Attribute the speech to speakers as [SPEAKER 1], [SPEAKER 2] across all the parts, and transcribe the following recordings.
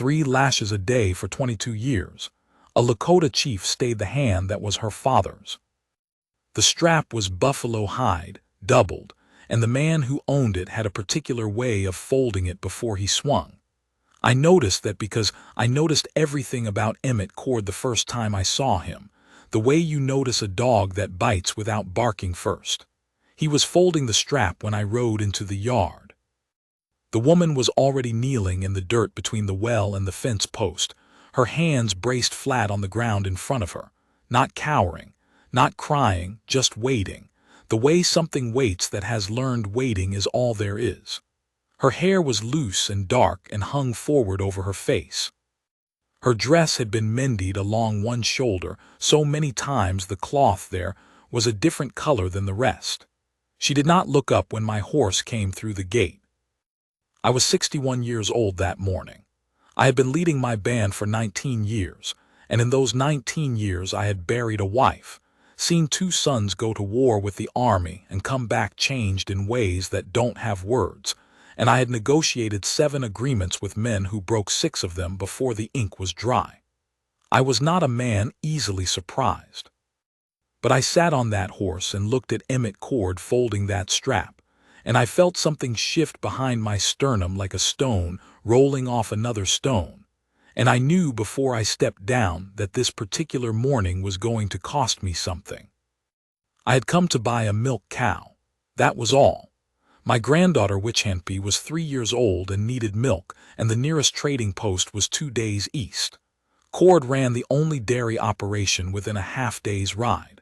[SPEAKER 1] 3 lashes a day for 22 years. A Lakota chief stayed the hand that was her father's. The strap was buffalo hide, doubled, and the man who owned it had a particular way of folding it before he swung. I noticed that because I noticed everything about Emmett Cord the first time I saw him, the way you notice a dog that bites without barking first. He was folding the strap when I rode into the yard. The woman was already kneeling in the dirt between the well and the fence post, her hands braced flat on the ground in front of her, not cowering, not crying, just waiting. The way something waits that has learned waiting is all there is. Her hair was loose and dark and hung forward over her face. Her dress had been mended along one shoulder so many times the cloth there was a different color than the rest. She did not look up when my horse came through the gate. I was 61 years old that morning. I had been leading my band for 19 years, and in those 19 years I had buried a wife, seen 2 sons go to war with the army and come back changed in ways that don't have words, and I had negotiated 7 agreements with men who broke 6 of them before the ink was dry. I was not a man easily surprised. But I sat on that horse and looked at Emmett Cord folding that strap, and I felt something shift behind my sternum like a stone rolling off another stone, and I knew before I stepped down that this particular morning was going to cost me something. I had come to buy a milk cow. That was all. My granddaughter Witchhampy was 3 years old and needed milk, and the nearest trading post was 2 days east. Cord ran the only dairy operation within a half-day's ride.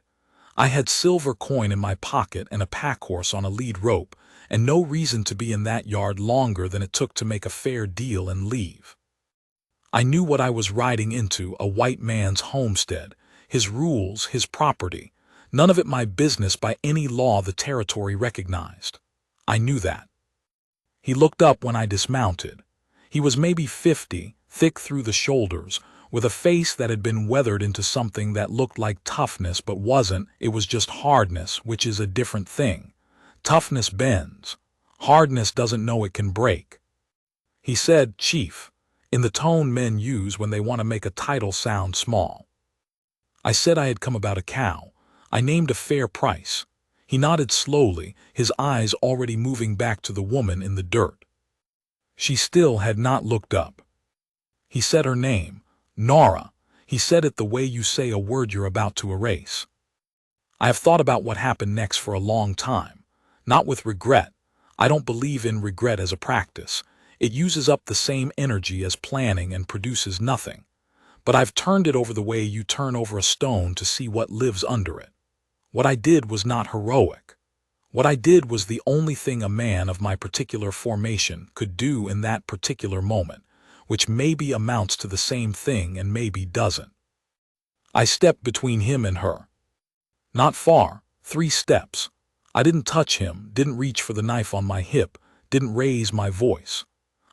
[SPEAKER 1] I had silver coin in my pocket and a pack horse on a lead rope, and no reason to be in that yard longer than it took to make a fair deal and leave. I knew what I was riding into, a white man's homestead, his rules, his property, none of it my business by any law the territory recognized. I knew that. He looked up when I dismounted. He was maybe 50, thick through the shoulders, with a face that had been weathered into something that looked like toughness but wasn't. It was just hardness, which is a different thing. Toughness bends. Hardness doesn't know it can break. He said, "Chief," in the tone men use when they want to make a title sound small. I said I had come about a cow. I named a fair price. He nodded slowly, his eyes already moving back to the woman in the dirt. She still had not looked up. He said her name, Nora. He said it the way you say a word you're about to erase. I have thought about what happened next for a long time. Not with regret. I don't believe in regret as a practice. It uses up the same energy as planning and produces nothing. But I've turned it over the way you turn over a stone to see what lives under it. What I did was not heroic. What I did was the only thing a man of my particular formation could do in that particular moment, which maybe amounts to the same thing and maybe doesn't. I stepped between him and her. Not far, 3 steps. I didn't touch him, didn't reach for the knife on my hip, didn't raise my voice.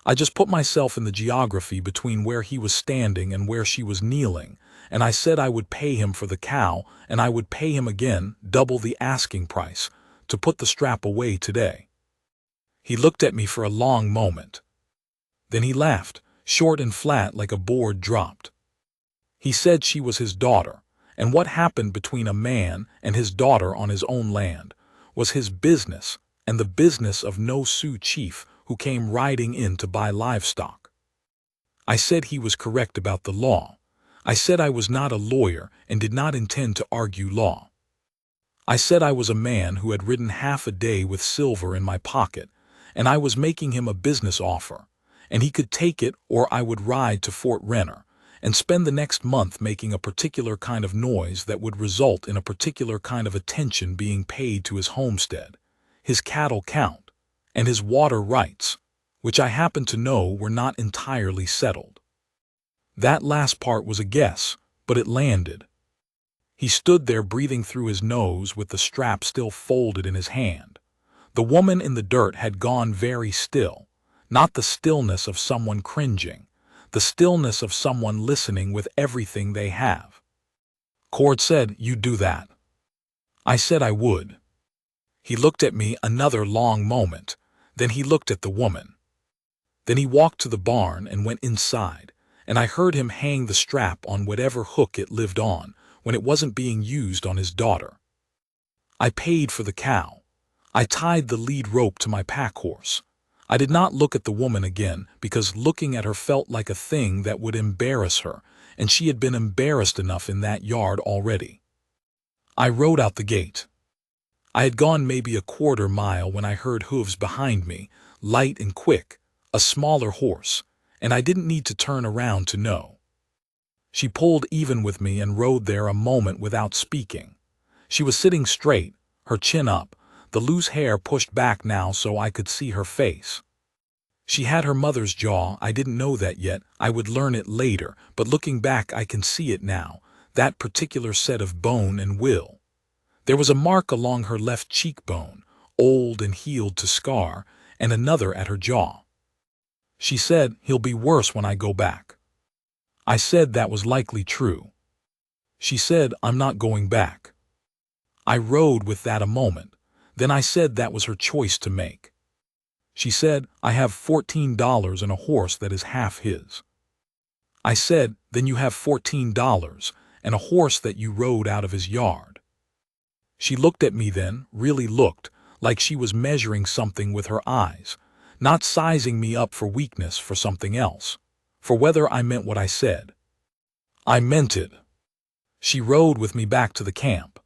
[SPEAKER 1] I just put myself in the geography between where he was standing and where she was kneeling, and I said I would pay him for the cow, and I would pay him again, double the asking price, to put the strap away today. He looked at me for a long moment. Then he laughed, short and flat like a board dropped. He said she was his daughter, and what happened between a man and his daughter on his own land was his business and the business of no Sioux chief who came riding in to buy livestock. I said he was correct about the law. I said I was not a lawyer and did not intend to argue law. I said I was a man who had ridden half a day with silver in my pocket, and I was making him a business offer, and he could take it or I would ride to Fort Renner and spend the next month making a particular kind of noise that would result in a particular kind of attention being paid to his homestead, his cattle count, and his water rights, which I happened to know were not entirely settled. That last part was a guess, but it landed. He stood there breathing through his nose with the strap still folded in his hand. The woman in the dirt had gone very still, not the stillness of someone cringing, the stillness of someone listening with everything they have. Cord said, "You do that." I said I would. He looked at me another long moment. Then he looked at the woman. Then he walked to the barn and went inside, and I heard him hang the strap on whatever hook it lived on when it wasn't being used on his daughter. I paid for the cow. I tied the lead rope to my pack horse. I did not look at the woman again because looking at her felt like a thing that would embarrass her, and she had been embarrassed enough in that yard already. I rode out the gate. I had gone maybe a quarter mile when I heard hooves behind me, light and quick, a smaller horse, and I didn't need to turn around to know. She pulled even with me and rode there a moment without speaking. She was sitting straight, her chin up, the loose hair pushed back now so I could see her face. She had her mother's jaw. I didn't know that yet. I would learn it later, but looking back I can see it now, that particular set of bone and will. There was a mark along her left cheekbone, old and healed to scar, and another at her jaw. She said, "He'll be worse when I go back." I said that was likely true. She said, "I'm not going back." I rode with that a moment. Then I said that was her choice to make. She said, "I have $14 and a horse that is half his." I said, "Then you have $14 and a horse that you rode out of his yard." She looked at me then, really looked, like she was measuring something with her eyes, not sizing me up for weakness, for something else, for whether I meant what I said. I meant it. She rode with me back to the camp.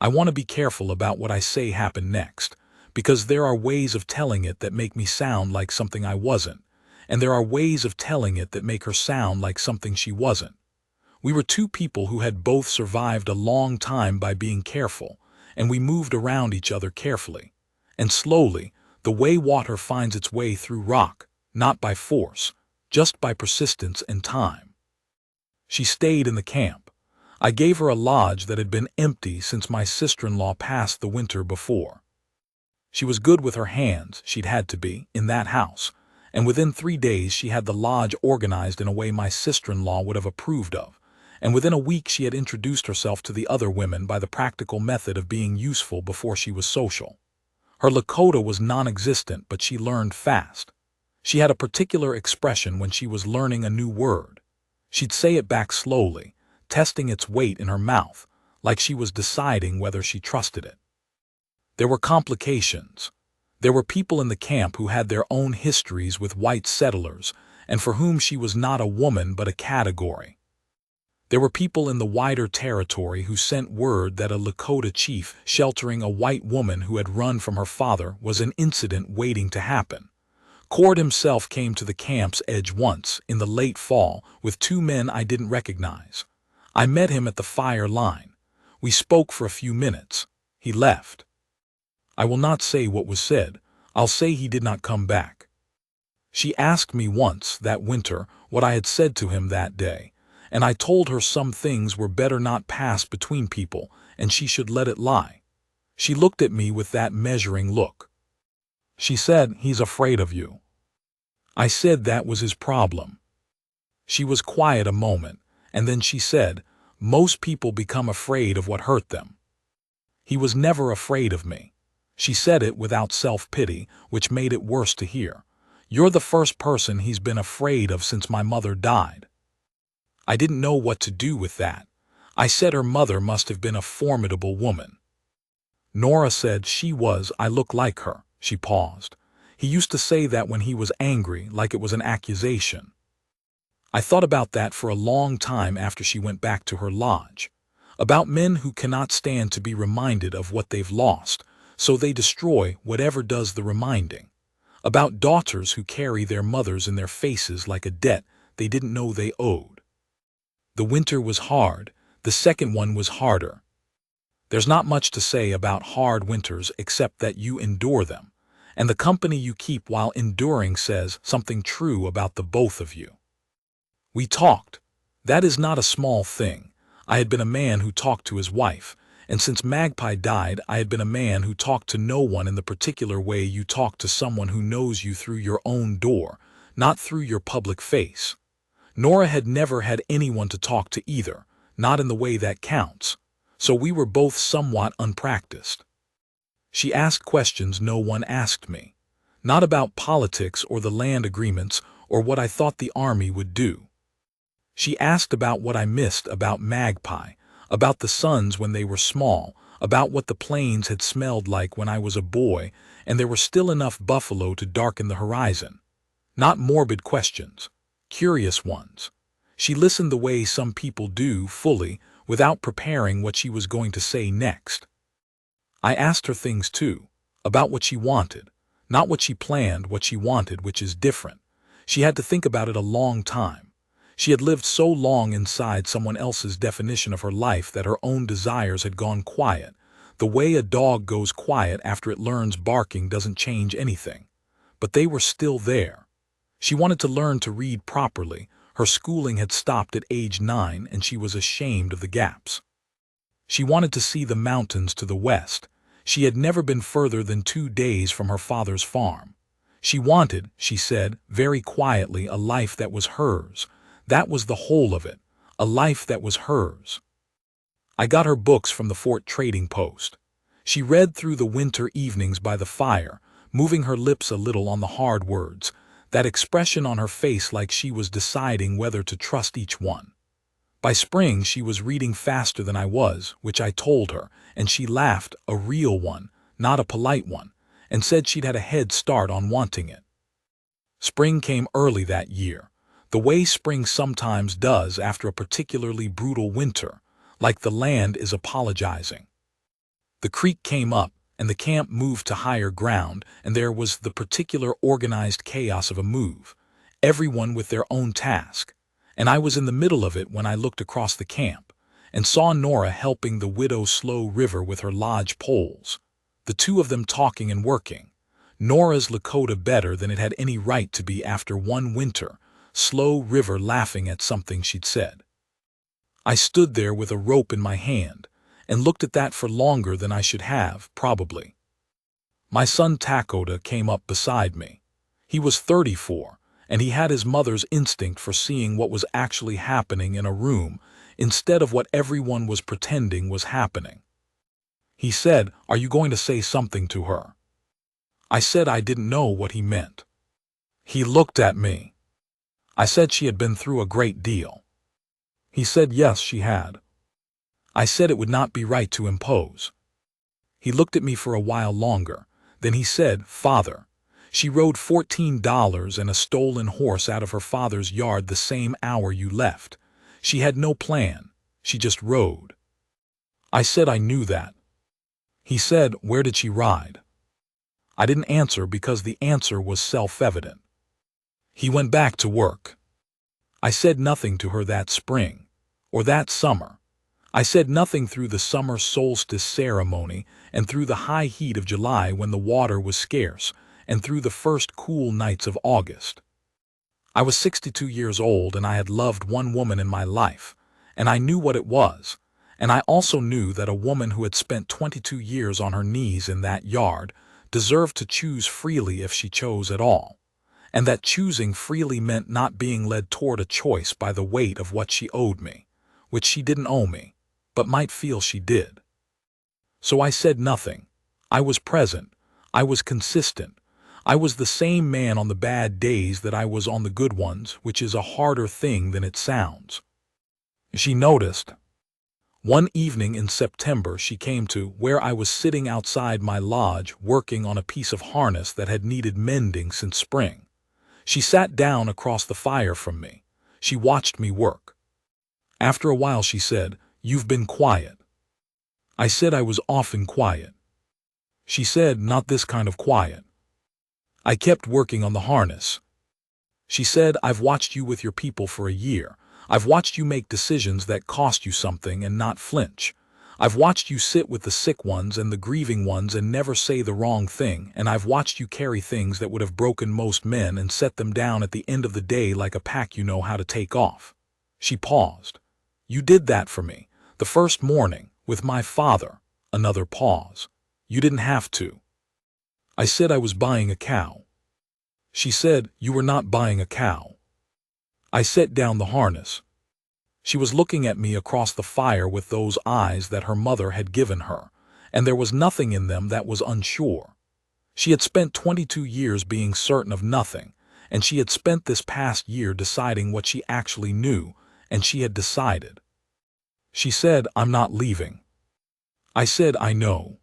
[SPEAKER 1] I want to be careful about what I say happened next, because there are ways of telling it that make me sound like something I wasn't, and there are ways of telling it that make her sound like something she wasn't. We were two people who had both survived a long time by being careful, and we moved around each other carefully, and slowly, the way water finds its way through rock, not by force, just by persistence and time. She stayed in the camp. I gave her a lodge that had been empty since my sister-in-law passed the winter before. She was good with her hands, she'd had to be, in that house, and within 3 days she had the lodge organized in a way my sister-in-law would have approved of, and within a week she had introduced herself to the other women by the practical method of being useful before she was social. Her Lakota was non-existent, but she learned fast. She had a particular expression when she was learning a new word. She'd say it back slowly, testing its weight in her mouth, like she was deciding whether she trusted it. There were complications. There were people in the camp who had their own histories with white settlers, and for whom she was not a woman but a category. There were people in the wider territory who sent word that a Lakota chief sheltering a white woman who had run from her father was an incident waiting to happen. Cord himself came to the camp's edge once, in the late fall, with 2 men I didn't recognize. I met him at the fire line. We spoke for a few minutes. He left. I will not say what was said. I'll say he did not come back. She asked me once, that winter, what I had said to him that day, and I told her some things were better not passed between people, and she should let it lie. She looked at me with that measuring look. She said, "He's afraid of you." I said that was his problem. She was quiet a moment, and then she said, "Most people become afraid of what hurt them." He was never afraid of me. She said it without self-pity, which made it worse to hear. "You're the first person he's been afraid of since my mother died." I didn't know what to do with that. I said her mother must have been a formidable woman. Nora said she was. I look like her. She paused. He used to say that when he was angry, like it was an accusation. I thought about that for a long time after she went back to her lodge. About men who cannot stand to be reminded of what they've lost, so they destroy whatever does the reminding. About daughters who carry their mothers in their faces like a debt they didn't know they owed. The winter was hard. The second one was harder. There's not much to say about hard winters except that you endure them, and the company you keep while enduring says something true about the both of you. We talked. That is not a small thing. I had been a man who talked to his wife, and since Magpie died I had been a man who talked to no one in the particular way you talk to someone who knows you through your own door, not through your public face. Nora had never had anyone to talk to either, not in the way that counts, so we were both somewhat unpracticed. She asked questions no one asked me, not about politics or the land agreements or what I thought the army would do. She asked about what I missed about Magpie, about the suns when they were small, about what the plains had smelled like when I was a boy, and there were still enough buffalo to darken the horizon. Not morbid questions, curious ones. She listened the way some people do, fully, without preparing what she was going to say next. I asked her things too, about what she wanted, not what she planned, what she wanted, which is different. She had to think about it a long time. She had lived so long inside someone else's definition of her life that her own desires had gone quiet. The way a dog goes quiet after it learns barking doesn't change anything. But they were still there. She wanted to learn to read properly. Her schooling had stopped at age 9 and she was ashamed of the gaps. She wanted to see the mountains to the west. She had never been further than 2 days from her father's farm. She wanted, she said, very quietly, a life that was hers. That was the whole of it, a life that was hers. I got her books from the Fort Trading Post. She read through the winter evenings by the fire, moving her lips a little on the hard words, that expression on her face like she was deciding whether to trust each one. By spring she was reading faster than I was, which I told her, and she laughed, a real one, not a polite one, and said she'd had a head start on wanting it. Spring came early that year, the way spring sometimes does after a particularly brutal winter, like the land is apologizing. The creek came up, and the camp moved to higher ground, and there was the particular organized chaos of a move, everyone with their own task, and I was in the middle of it when I looked across the camp, and saw Nora helping the widow Slow River with her lodge poles, the two of them talking and working. Nora's Lakota better than it had any right to be after one winter, Slow River laughing at something she'd said. I stood there with a rope in my hand, and looked at that for longer than I should have, probably. My son Lakota came up beside me. He was 34, and he had his mother's instinct for seeing what was actually happening in a room instead of what everyone was pretending was happening. He said, "Are you going to say something to her?" I said I didn't know what he meant. He looked at me. I said she had been through a great deal. He said yes, she had. I said it would not be right to impose. He looked at me for a while longer. Then he said, "Father, she rode $14 and a stolen horse out of her father's yard the same hour you left. She had no plan. She just rode." I said I knew that. He said, "Where did she ride?" I didn't answer because the answer was self-evident. He went back to work. I said nothing to her that spring, or that summer. I said nothing through the summer solstice ceremony and through the high heat of July when the water was scarce and through the first cool nights of August. I was 62 years old and I had loved one woman in my life, and I knew what it was, and I also knew that a woman who had spent 22 years on her knees in that yard deserved to choose freely if she chose at all, and that choosing freely meant not being led toward a choice by the weight of what she owed me, which she didn't owe me, but might feel she did. So I said nothing. I was present. I was consistent. I was the same man on the bad days that I was on the good ones, which is a harder thing than it sounds. She noticed. One evening in September she came to where I was sitting outside my lodge working on a piece of harness that had needed mending since spring. She sat down across the fire from me. She watched me work. After a while she said, "You've been quiet." I said I was often quiet. She said, "Not this kind of quiet." I kept working on the harness. She said, "I've watched you with your people for a year. I've watched you make decisions that cost you something and not flinch. I've watched you sit with the sick ones and the grieving ones and never say the wrong thing, and I've watched you carry things that would have broken most men and set them down at the end of the day like a pack you know how to take off." She paused. "You did that for me, the first morning, with my father." Another pause. "You didn't have to." I said I was buying a cow. She said, "You were not buying a cow." I set down the harness. She was looking at me across the fire with those eyes that her mother had given her, and there was nothing in them that was unsure. She had spent 22 years being certain of nothing, and she had spent this past year deciding what she actually knew, and she had decided. She said, "I'm not leaving." I said, "I know."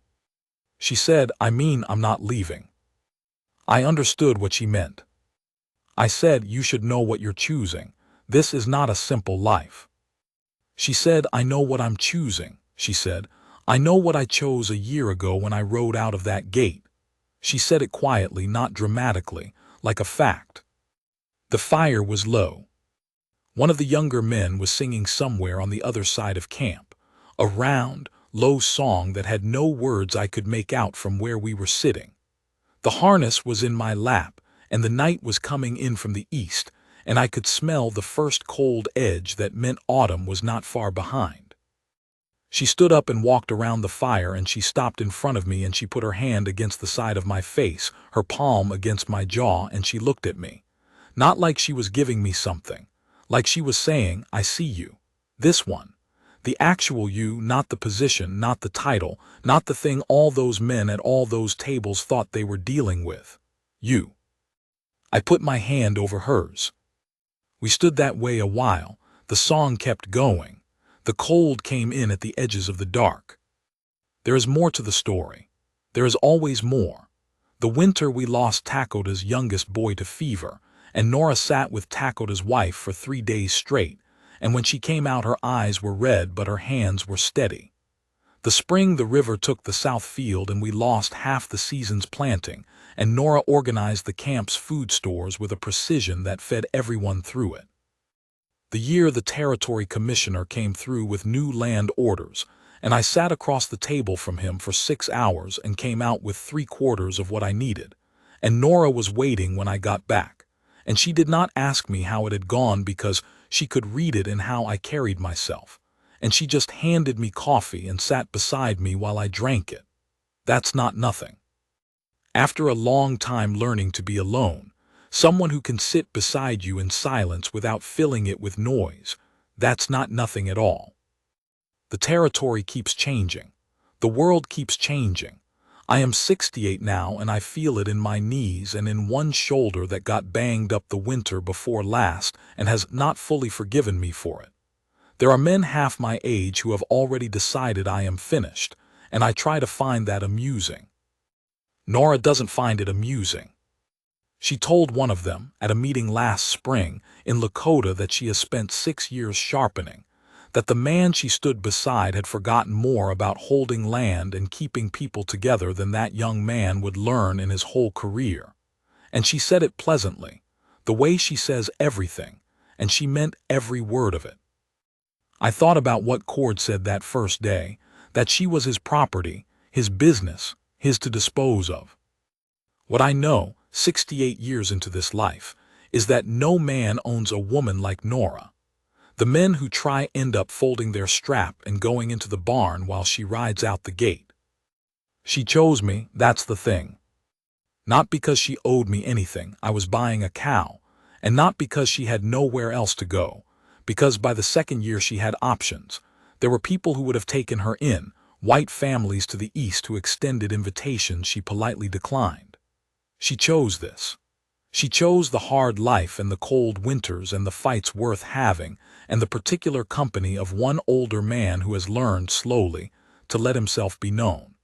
[SPEAKER 1] She said, "I mean I'm not leaving." I understood what she meant. I said, "You should know what you're choosing. This is not a simple life." She said, "I know what I'm choosing." She said, "I know what I chose a year ago when I rode out of that gate." She said it quietly, not dramatically, like a fact. The fire was low. One of the younger men was singing somewhere on the other side of camp, a round, low song that had no words I could make out from where we were sitting. The harness was in my lap, and the night was coming in from the east, and I could smell the first cold edge that meant autumn was not far behind. She stood up and walked around the fire, and she stopped in front of me, and she put her hand against the side of my face, her palm against my jaw, and she looked at me. Not like she was giving me something. Like she was saying, "I see you. This one. The actual you, not the position, not the title, not the thing all those men at all those tables thought they were dealing with. You." I put my hand over hers. We stood that way a while. The song kept going. The cold came in at the edges of the dark. There is more to the story. There is always more. The winter we lost Lakota's youngest boy to fever, and Nora sat with Lakota's wife for 3 days straight, and when she came out her eyes were red but her hands were steady. The spring the river took the south field and we lost half the season's planting, and Nora organized the camp's food stores with a precision that fed everyone through it. The year the territory commissioner came through with new land orders, and I sat across the table from him for 6 hours and came out with 3/4 of what I needed, and Nora was waiting when I got back. And she did not ask me how it had gone because she could read it in how I carried myself, and she just handed me coffee and sat beside me while I drank it. That's not nothing. After a long time learning to be alone, someone who can sit beside you in silence without filling it with noise, that's not nothing at all. The territory keeps changing. The world keeps changing. I am 68 now, and I feel it in my knees and in one shoulder that got banged up the winter before last and has not fully forgiven me for it. There are men half my age who have already decided I am finished, and I try to find that amusing. Nora doesn't find it amusing. She told one of them, at a meeting last spring, in Lakota, that she has spent 6 years sharpening, that the man she stood beside had forgotten more about holding land and keeping people together than that young man would learn in his whole career. And she said it pleasantly, the way she says everything, and she meant every word of it. I thought about what Cord said that first day, that she was his property, his business, his to dispose of. What I know, 68 years into this life, is that no man owns a woman like Nora. The men who try end up folding their strap and going into the barn while she rides out the gate. She chose me, that's the thing. Not because she owed me anything, I was buying a cow, and not because she had nowhere else to go, because by the second year she had options. There were people who would have taken her in, white families to the east who extended invitations she politely declined. She chose this. She chose the hard life and the cold winters and the fights worth having and the particular company of one older man who has learned slowly to let himself be known.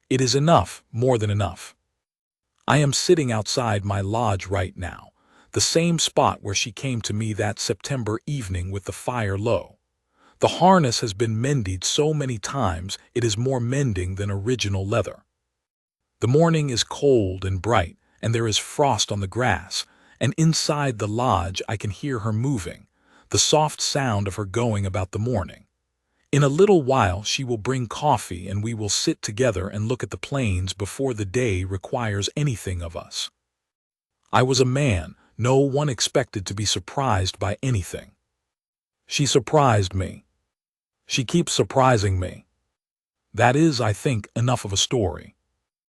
[SPEAKER 1] It is enough, more than enough. I am sitting outside my lodge right now, the same spot where she came to me that September evening with the fire low. The harness has been mended so many times it is more mending than original leather. The morning is cold and bright, and there is frost on the grass, and inside the lodge I can hear her moving, the soft sound of her going about the morning. In a little while she will bring coffee and we will sit together and look at the plains before the day requires anything of us. I was a man, no one expected to be surprised by anything. She surprised me. She keeps surprising me. That is, I think, enough of a story.